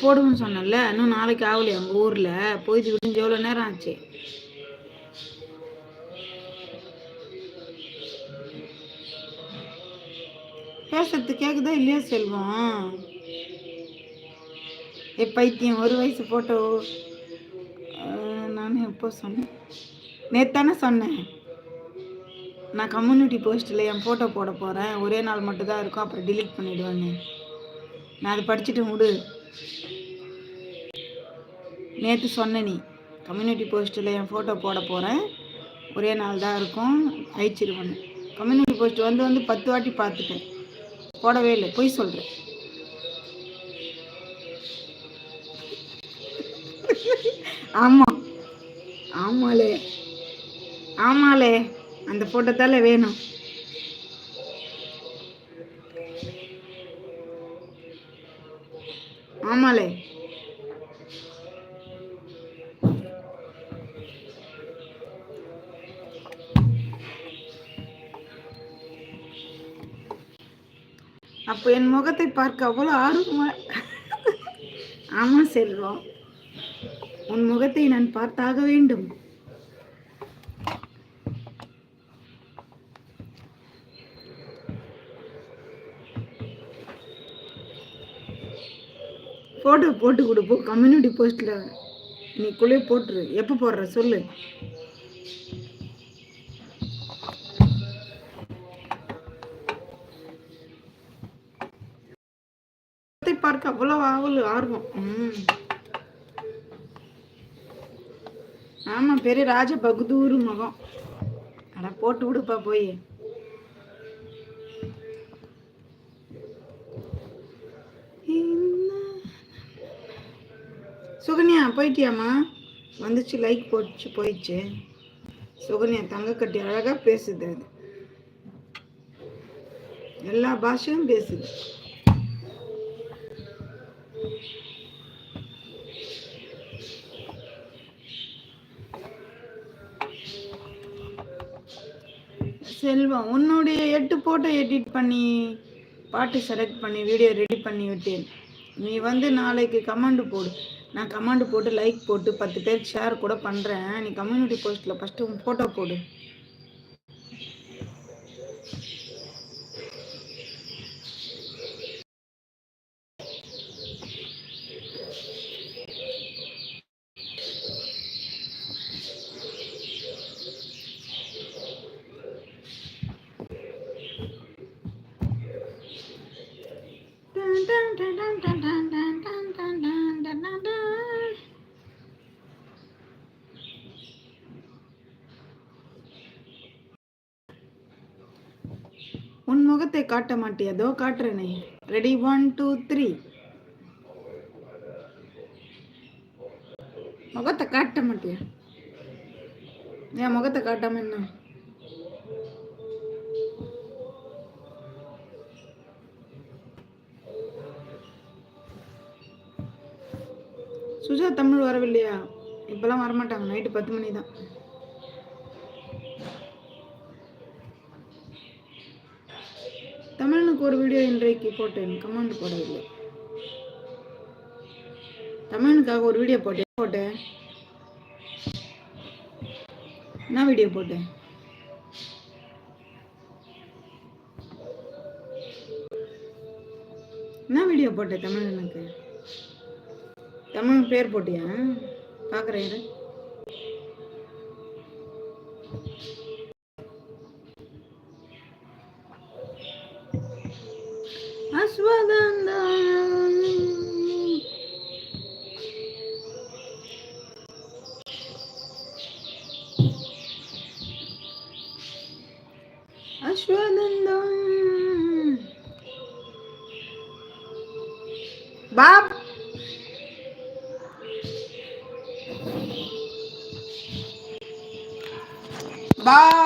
போடுவேன்னு சொன்னேன்ல, இன்னும் நாளைக்கு ஆகலையா உங்கள் ஊரில்? போயிட்டு விடிஞ்சு எவ்வளோ நேரம் ஆச்சு? பேசுறது கேட்குதா இல்லையா செல்வம்? பைத்தியம், ஒரு வயசு போட்டோ நான் எப்போ சொன்னேன்? நேத்தானே சொன்னேன். நான் கம்யூனிட்டி போஸ்ட்டில் என் ஃபோட்டோ போட போகிறேன், ஒரே நாள் மட்டும் தான் இருக்கும், அப்புறம் டிலீட் பண்ணிவிடுவேன்னு. நான் அதை படிச்சுட்டு விடு. நேற்று சொன்னேன், நீ கம்யூனிட்டி போஸ்ட்டில் என் ஃபோட்டோ போட போகிறேன், ஒரே நாள் தான் இருக்கும், அழிச்சிடுவேன். கம்யூனிட்டி போஸ்ட் வந்து 10 வாட்டி பார்த்துட்டேன், போடவே இல்லை. பொய் சொல்கிறேன். ஆமாம் ஆமாலே ஆமாலே, அந்த ஃபோட்டோ தானே வேணும். ஆமாலே, அப்போ என் முகத்தை பார்க்க அவ்வளோ ஆர்வமா? ஆமாம் செல்வம், உன் முகத்தை நான் பார்த்தாக வேண்டும். ஃபோட்டோ போட்டு கொடுப்போம் கம்யூனிட்டி போஸ்ட்டில். நீக்குள்ளே போட்டுரு. எப்போ போடுற சொல்லு. பார்க்க அவ்வளோ ஆர்வம். ஆமாம், பெரிய ராஜ பகுதூர் முகம். அட போட்டு விடுப்பா போய். சுகன்யா போயிட்டியாம்மா? வந்துச்சு, லைக் போட்டுச்சு, போயிடுச்சு. சுகன்யா தங்க கட்டி அழகாக பேசுது. அது எல்லா பாஷையும் பேசுது. செல்வம், உன்னுடைய 8 போட்டோ எடிட் பண்ணி பாட்டு செலக்ட் பண்ணி வீடியோ ரெடி பண்ணி விட்டேன். நீ நாளைக்கு கமெண்ட் போடு. நான் கமெண்ட் போட்டு லைக் போட்டு 10 பேருக்கு ஷேர் கூட பண்ணுறேன். நீ கம்யூனிட்டி போஸ்ட்டில் ஃபஸ்ட்டு உன் ஃபோட்டோ போடு. உன் முகத்தை காட்ட மாட்டியதோ? காட்டுறேனே. ரெடி, 1 2 3. முகத்தை காட்ட மாட்டியா? என் முகத்தை காட்டாம என்ன? சுஜா தமிழ் வரவில்லையா? இப்பெல்லாம் வரமாட்டாங்க, நைட்டு 10 மணி தான். தமிழனுக்கு ஒரு வீடியோ இன்றைக்கு போட்டேன், கமெண்ட் போடவில்லை. தமிழனுக்காக ஒரு வீடியோ போட்டேன். என்ன வீடியோ போட்டேன்? என்ன வீடியோ போட்டேன் தமிழனுக்கு? தமிழ் பேர் போட்டியா? பார்க்குறேன். அஸ்வதந்தா அஸ்வதந்தா பாப் பாப்